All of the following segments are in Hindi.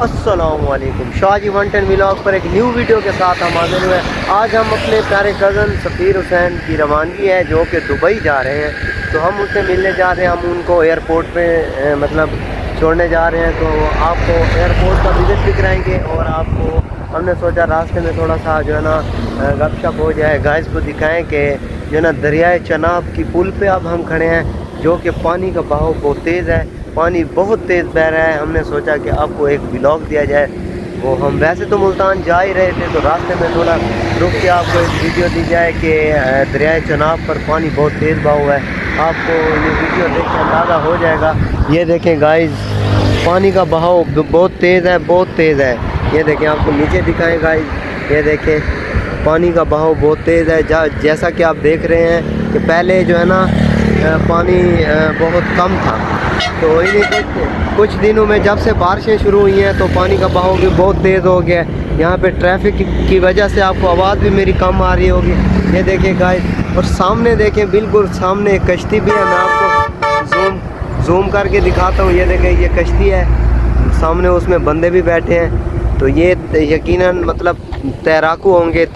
अस्सलामुअलैकुम, शाहजी वंटन व्लॉग पर एक न्यू वीडियो के साथ हम हाजिर हुए। आज हम अपने प्यारे कज़न सफ़ीर हुसैन की रवानगी है जो कि दुबई जा रहे हैं, तो हम उनसे मिलने जा रहे हैं। हम उनको एयरपोर्ट पे मतलब छोड़ने जा रहे हैं, तो आपको एयरपोर्ट का विज़िट भी कराएंगे और आपको हमने सोचा रास्ते में थोड़ा सा जो है ना गपशप हो जाए, गाइस को दिखाएँ कि जो है ना दरियाए चनाब की पुल पे अब हम खड़े हैं, जो कि पानी का बहाव बहुत तेज़ है, पानी बहुत तेज़ बह रहा है। हमने सोचा कि आपको एक व्लॉग दिया जाए। वो हम वैसे तो मुल्तान जा ही रहे थे, तो रास्ते में थोड़ा रुक के आपको एक वीडियो दी जाए कि दरियाए चनाब पर पानी बहुत तेज़ बहाव है। आपको ये वीडियो देख के अंदाज़ा हो जाएगा। ये देखें गाइस, पानी का बहाव बहुत तेज़ है, बहुत तेज़ है। ये देखें, आपको नीचे दिखाएं गाइस, ये देखें पानी का बहाव बहुत तेज़ है। जैसा कि आप देख रहे हैं कि पहले जो है ना पानी बहुत कम था, तो इन्हीं कुछ दिनों में जब से बारिशें शुरू हुई हैं तो पानी का बहाव भी बहुत तेज़ हो गया है। यहाँ पे ट्रैफिक की वजह से आपको आवाज़ भी मेरी कम आ रही होगी। ये देखें गाइस, और सामने देखें, बिल्कुल सामने एक कश्ती भी है। मैं आपको जूम करके दिखाता हूँ। ये देखें, ये कश्ती है सामने, उसमें बंदे भी बैठे हैं। तो ये यकीनन मतलब तैराकू होंगे,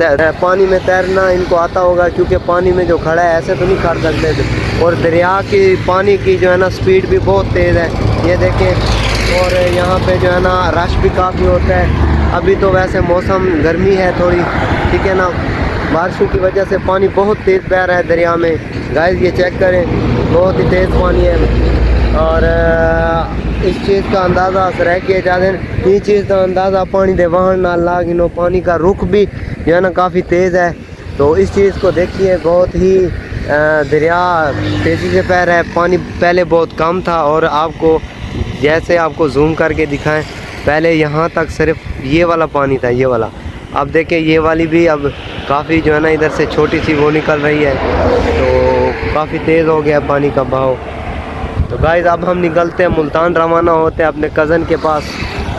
पानी में तैरना इनको आता होगा, क्योंकि पानी में जो खड़ा है ऐसे तो नहीं खड़ सकते थे। और दरिया की पानी की जो है ना स्पीड भी बहुत तेज़ है, ये देखें। और यहाँ पे जो है ना रश भी काफ़ी होता है। अभी तो वैसे मौसम गर्मी है थोड़ी, ठीक है ना, बारिशों की वजह से पानी बहुत तेज़ बह रहा है दरिया में। गाइस ये चेक करें, बहुत ही तेज़ पानी है। और इस चीज़ का अंदाज़ा रह के जाते हैं, ये चीज़ का अंदाज़ा पानी दे वहाँ ना लागिनो, पानी का रुख भी जो है ना काफ़ी तेज़ है। तो इस चीज़ को देखिए, बहुत ही दरिया तेज़ी से बह रहा है। पानी पहले बहुत कम था, और आपको जैसे आपको जूम करके दिखाएं, पहले यहाँ तक सिर्फ ये वाला पानी था, ये वाला। अब देखें ये वाली भी अब काफ़ी जो है ना इधर से छोटी सी वो निकल रही है, तो काफ़ी तेज़ हो गया पानी का बहाव। तो गाइस अब हम निकलते हैं, मुल्तान रवाना होते हैं अपने कज़न के पास।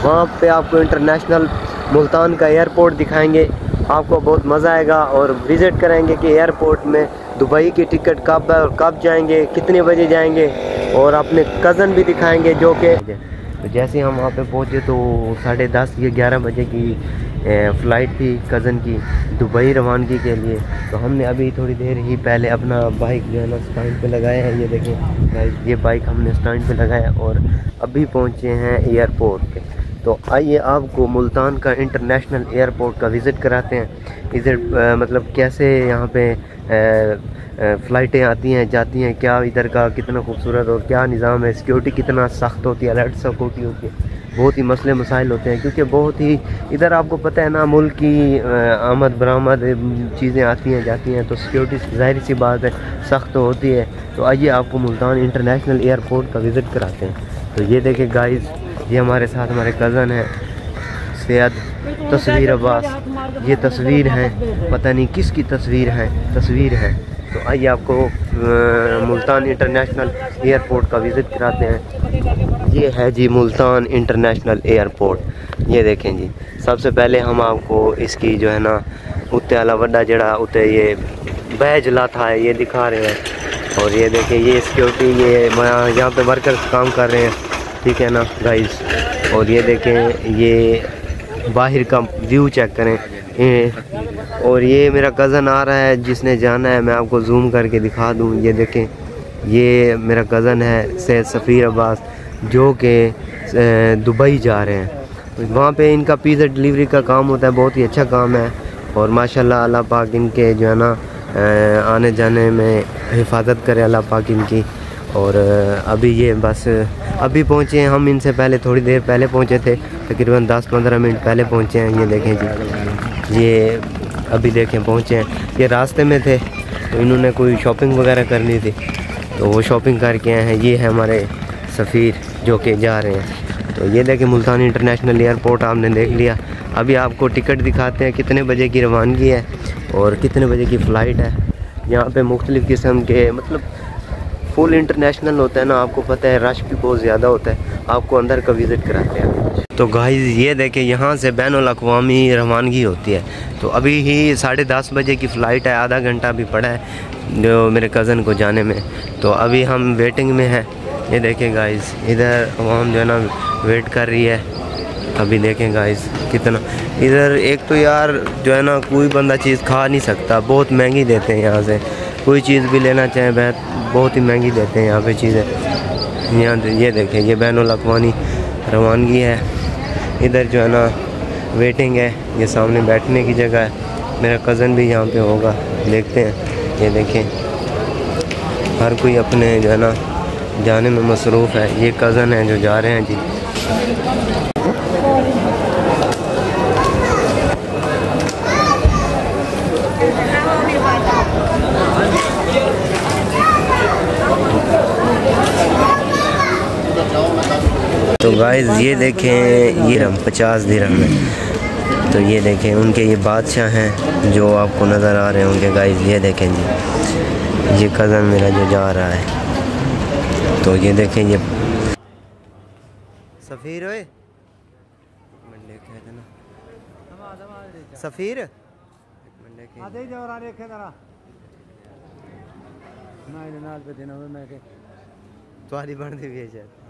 वहाँ पे आपको इंटरनेशनल मुल्तान का एयरपोर्ट दिखाएंगे, आपको बहुत मज़ा आएगा। और विज़िट करेंगे कि एयरपोर्ट में दुबई की टिकट कब है और कब जाएंगे, कितने बजे जाएंगे, और अपने कज़न भी दिखाएंगे जो कि। तो जैसे हम वहाँ पे पहुँचे तो 10:30 या 11 बजे की फ़्लाइट थी कज़न की दुबई रवानगी के लिए। तो हमने अभी थोड़ी देर ही पहले अपना बाइक जो है ना स्टैंड पे लगाया है। ये देखें गाइस, ये बाइक हमने स्टैंड पे लगाया और अभी पहुँचे हैं एयरपोर्ट पे। तो आइए आपको मुल्तान का इंटरनेशनल एयरपोर्ट का विज़िट कराते हैं। विज़िट मतलब कैसे यहाँ पे फ़्लाइटें आती हैं जाती हैं, क्या इधर का कितना खूबसूरत और क्या निज़ाम है, सिक्योरिटी कितना सख्त होती है, अलर्ट सिक्योरिटी होती है, बहुत ही मसले मसाइल होते हैं। क्योंकि बहुत ही इधर आपको पता है ना, मुल्क की आमद बरामद चीज़ें आती हैं जाती हैं, तो सिक्योरिटी ज़ाहिर सी बात है सख्त तो होती है। तो आइए आपको मुल्तान इंटरनेशनल एयरपोर्ट का विज़िट कराते हैं। तो ये देखें गाइस, ये हमारे साथ हमारे कज़न हैं सैयद तस्वीर अब्बास। ये तस्वीर है, पता नहीं किसकी तस्वीर है। तो आइए आपको मुल्तान इंटरनेशनल एयरपोर्ट का विज़िट कराते हैं। ये है जी मुल्तान इंटरनेशनल एयरपोर्ट। ये देखें जी, सबसे पहले हम आपको इसकी जो है ना उत्ते आला वड्डा जड़ा उत्ते ये बैज लाता है ये दिखा रहे हैं। और ये देखें, ये सिक्योरिटी, ये यहाँ पे वर्कर्स काम कर रहे हैं, ठीक है ना गाइस। और ये देखें, ये बाहर का व्यू चेक करें। और ये मेरा कज़न आ रहा है जिसने जाना है, मैं आपको जूम करके दिखा दूँ। ये देखें, ये मेरा कज़न है सैयद सफ़ीर अब्बास, जो कि दुबई जा रहे हैं। वहाँ पे इनका पिज़्ज़ा डिलीवरी का काम होता है, बहुत ही अच्छा काम है। और माशाल्लाह अल्लाह पाक इनके जो है ना आने जाने में हिफाजत करे, अल्लाह पाक इनकी। और अभी ये बस अभी पहुँचे हैं, हम इनसे पहले थोड़ी देर पहले पहुँचे थे, तकरीबन 10-15 मिनट पहले पहुँचे हैं। ये देखें जी, ये अभी देखें पहुँचे हैं। ये रास्ते में थे तो इन्होंने कोई शॉपिंग वगैरह करनी थी, तो वो शॉपिंग करके आए हैं। ये है हमारे सफ़ीर जो कि जा रहे हैं। तो ये देखें मुल्तान इंटरनेशनल एयरपोर्ट आपने देख लिया। अभी आपको टिकट दिखाते हैं, कितने बजे की रवानगी है और कितने बजे की फ़्लाइट है। यहाँ पे मुख्तलिफ़ किस्म के मतलब फुल इंटरनेशनल होता है ना, आपको पता है रश भी बहुत ज़्यादा होता है। आपको अंदर का विज़िट कराते हैं। तो गाइस ये देखें, यहाँ से बैनुल अक़वामी रवानगी होती है। तो अभी ही 10:30 बजे की फ़्लाइट है, आधा घंटा भी पड़ा है जो मेरे कज़न को जाने में। तो अभी हम वेटिंग में हैं। ये देखें गाइस, इधर अवाम जो है ना वेट कर रही है अभी देखें गाइस कितना इधर, एक तो यार जो है ना कोई बंदा चीज़ खा नहीं सकता, बहुत महंगी देते हैं यहाँ से। कोई चीज़ भी लेना चाहे बहुत ही महंगी देते हैं यहाँ पे चीज़ें। यहाँ ये देखें, ये बैनुल अक़वामी रवानगी है। इधर जो है ना वेटिंग है, ये सामने बैठने की जगह है। मेरा कज़न भी यहाँ पे होगा, देखते हैं। ये देखें हर कोई अपने जो है ना जाने में मसरूफ़ है। ये कज़न है जो जा रहे हैं जी। तो गाइस ये देखें, ये 50 दिरहम है। तो ये देखें उनके ये बादशाह हैं जो आपको नज़र आ रहे होंगे गाइस। ये देखें जी, ये कज़न मेरा जो जा रहा है। तो ये देखें ये सफ़ीर है, सफ़ीर तुम्हारी बन दी भी है शायद।